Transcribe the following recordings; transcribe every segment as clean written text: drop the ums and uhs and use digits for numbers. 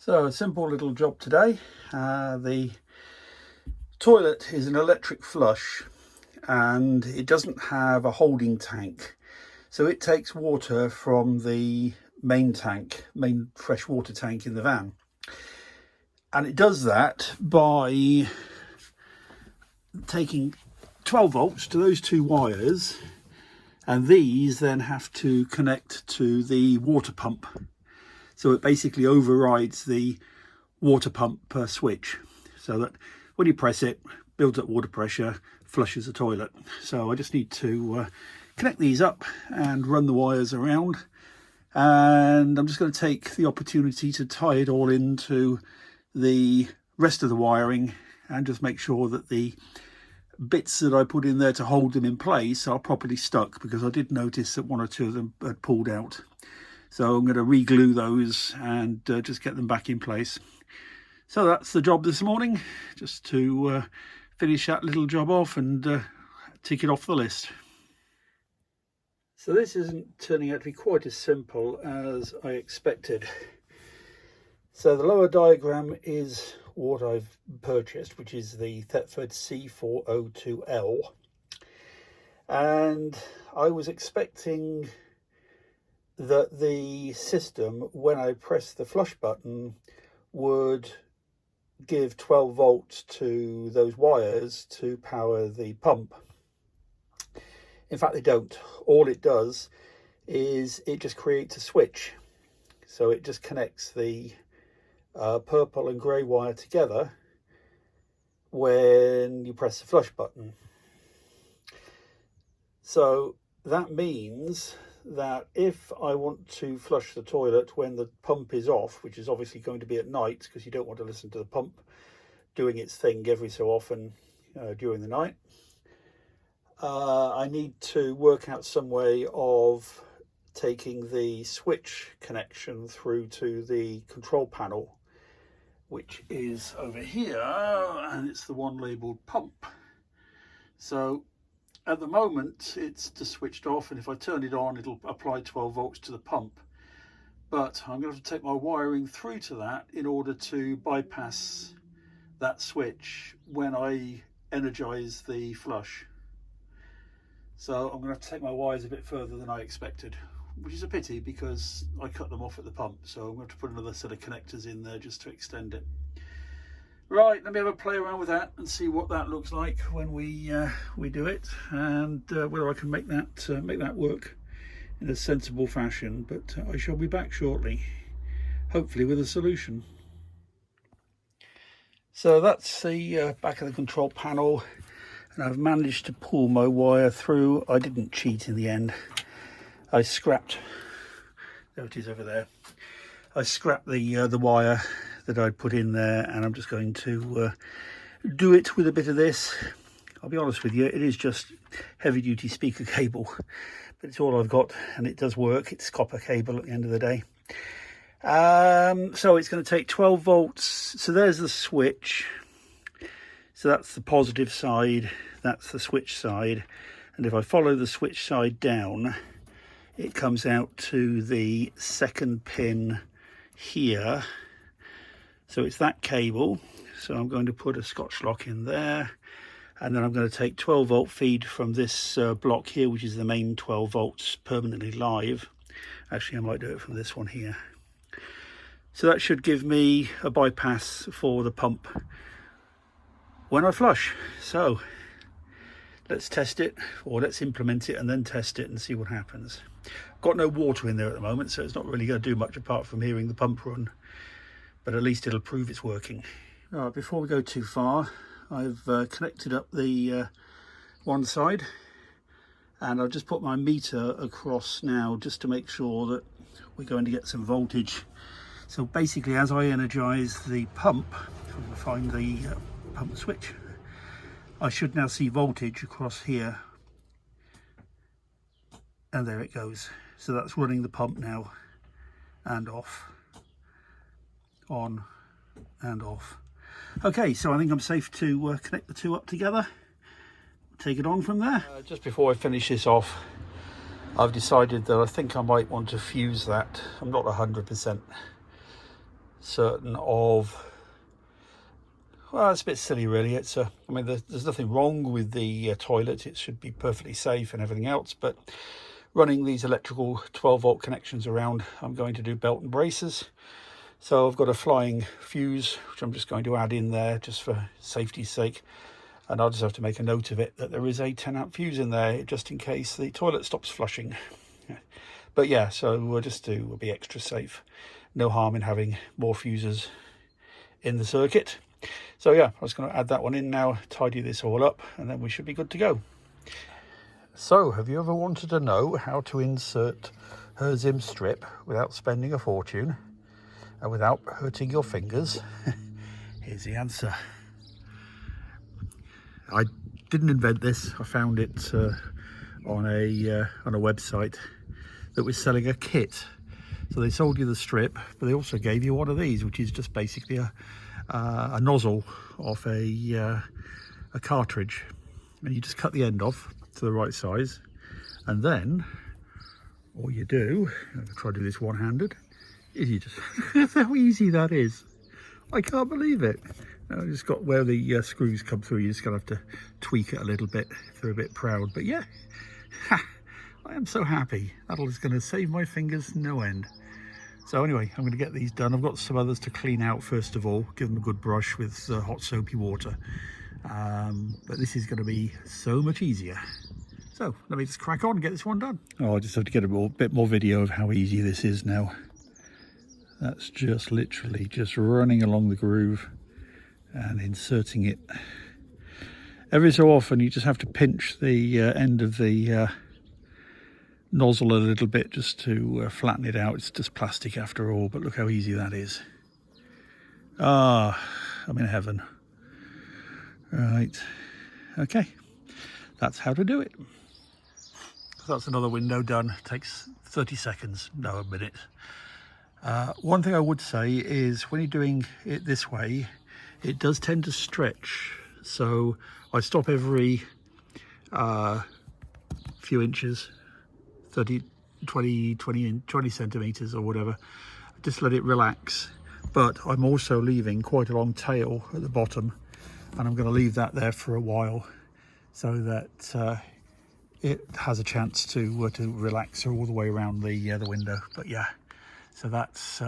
So a simple little job today. The toilet is an electric flush and it doesn't have a holding tank. So it takes water from the main fresh water tank in the van. And it does that by taking 12 volts to those two wires, and these then have to connect to the water pump. So it basically overrides the water pump switch, so that when you press it, builds up water pressure, flushes the toilet. So I just need to connect these up and run the wires around. And I'm just going to take the opportunity to tie it all into the rest of the wiring and just make sure that the bits that I put in there to hold them in place are properly stuck, because I did notice that one or two of them had pulled out. So I'm going to re-glue those and just get them back in place. So that's the job this morning, just to finish that little job off and tick it off the list. So this isn't turning out to be quite as simple as I expected. So the lower diagram is what I've purchased, which is the Thetford C400L. And I was expecting that the system, when I press the flush button, would give 12 volts to those wires to power the pump. In fact, they don't. All it does is it just creates a switch. So it just connects the purple and grey wire together when you press the flush button. So that means that if I want to flush the toilet when the pump is off, which is obviously going to be at night, because you don't want to listen to the pump doing its thing every so often during the night, I need to work out some way of taking the switch connection through to the control panel, which is over here, and it's the one labelled pump. So at the moment it's just switched off, and if I turn it on it'll apply 12 volts to the pump. But I'm going to have to take my wiring through to that in order to bypass that switch when I energise the flush. So I'm going to have to take my wires a bit further than I expected, which is a pity because I cut them off at the pump. So I'm going to have to put another set of connectors in there just to extend it. Right, let me have a play around with that and see what that looks like when we do it, and whether I can make that work in a sensible fashion. But I shall be back shortly, hopefully with a solution. So that's the back of the control panel, and I've managed to pull my wire through. I didn't cheat in the end. I scrapped, there it is over there. I scrapped the wire that I'd put in there, and I'm just going to do it with a bit of this. I'll be honest with you, it is just heavy duty speaker cable, but it's all I've got and it does work. It's copper cable at the end of the day. So it's going to take 12 volts. So there's the switch. So that's the positive side, that's the switch side. And if I follow the switch side down, it comes out to the second pin here. So it's that cable. So I'm going to put a Scotch lock in there, and then I'm going to take 12 volt feed from this block here, which is the main 12 volts permanently live. Actually, I might do it from this one here. So that should give me a bypass for the pump when I flush. So let's test it, or let's implement it and then test it and see what happens. Got no water in there at the moment, so it's not really going to do much apart from hearing the pump run, but at least it'll prove it's working. All right, before we go too far, I've connected up the one side, and I've just put my meter across now just to make sure that we're going to get some voltage. So basically, as I energise the pump, if I can find the pump switch, I should now see voltage across here, and there it goes. So that's running the pump now, and off, on and off. Okay, so I think I'm safe to connect the two up together, take it on from there. Just before I finish this off, I've decided that I think I might want to fuse that. I'm not 100%. certain of, well, it's a bit silly really. It's I mean, there's nothing wrong with the toilet. It should be perfectly safe and everything else, but running these electrical 12-volt connections around, I'm going to do belt and braces. So I've got a flying fuse, which I'm just going to add in there just for safety's sake. And I'll just have to make a note of it, that there is a 10-amp fuse in there, just in case the toilet stops flushing. But yeah, so we'll be extra safe. No harm in having more fuses in the circuit. So yeah, I was going to add that one in now, tidy this all up, and then we should be good to go. So, have you ever wanted to know how to insert Herzim strip without spending a fortune and without hurting your fingers? Here's the answer. I didn't invent this. I found it on a website that was selling a kit. So they sold you the strip, but they also gave you one of these, which is just basically a nozzle off a cartridge, and you just cut the end off to the right size, and then all you do, I'll try to do this one-handed, is you just that's how easy that is. I can't believe it. I just got where the screws come through. You're just gonna have to tweak it a little bit if they're a bit proud, but yeah, I am so happy. That'll just going to save my fingers no end. So anyway, I'm going to get these done. I've got some others to clean out first of all, give them a good brush with hot soapy water. But this is going to be so much easier. So let me just crack on and get this one done. Oh, I just have to get a bit more video of how easy this is now. That's just literally just running along the groove and inserting it. Every so often you just have to pinch the end of the nozzle a little bit just to flatten it out. It's just plastic after all, but look how easy that is. Ah, I'm in heaven. Right, okay, that's how to do it. So that's another window done. Takes 30 seconds, no, a minute. One thing I would say is when you're doing it this way, it does tend to stretch. So I stop every few inches, 30, 20 centimeters or whatever, just let it relax. But I'm also leaving quite a long tail at the bottom, and I'm going to leave that there for a while so that it has a chance to relax all the way around the window. But yeah, so that's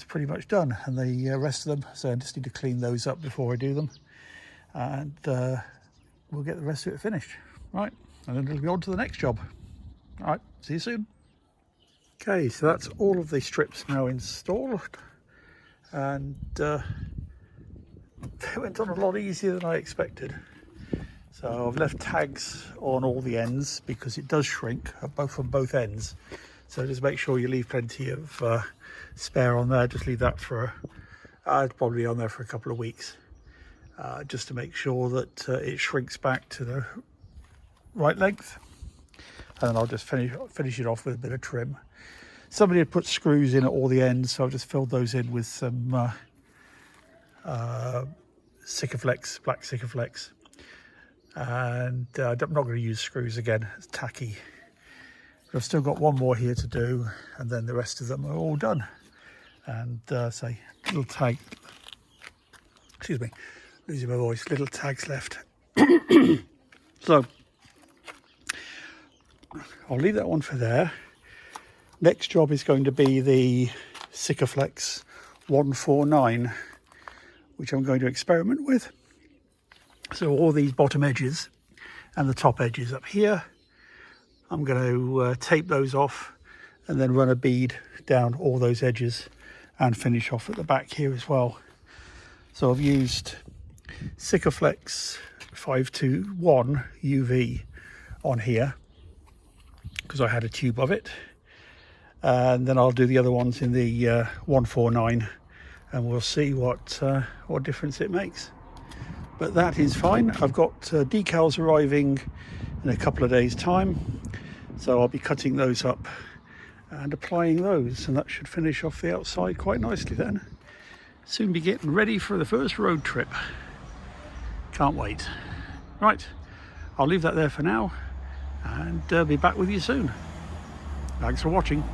pretty much done, and the rest of them, so I just need to clean those up before I do them, and we'll get the rest of it finished. Right, and then it'll be on to the next job. All right, see you soon. Okay, so that's all of the strips now installed, and they went on a lot easier than I expected. So I've left tags on all the ends because it does shrink from both ends. So just make sure you leave plenty of spare on there. Just leave that for probably on there for a couple of weeks, just to make sure that it shrinks back to the right length. And then I'll just finish it off with a bit of trim. Somebody had put screws in at all the ends, so I've just filled those in with some Sikaflex, black Sikaflex. And I'm not going to use screws again, it's tacky. But I've still got one more here to do, and then the rest of them are all done. And say, little tag, excuse me, losing my voice, little tags left. So, I'll leave that one for there. Next job is going to be the Sikaflex 149, which I'm going to experiment with. So all these bottom edges and the top edges up here, I'm going to tape those off and then run a bead down all those edges and finish off at the back here as well. So I've used Sikaflex 521 UV on here because I had a tube of it, and then I'll do the other ones in the 149, and we'll see what difference it makes. But that is fine. I've got decals arriving in a couple of days time, so I'll be cutting those up and applying those, and that should finish off the outside quite nicely then. Soon be getting ready for the first road trip. Can't wait. Right, I'll leave that there for now and be back with you soon. Thanks for watching.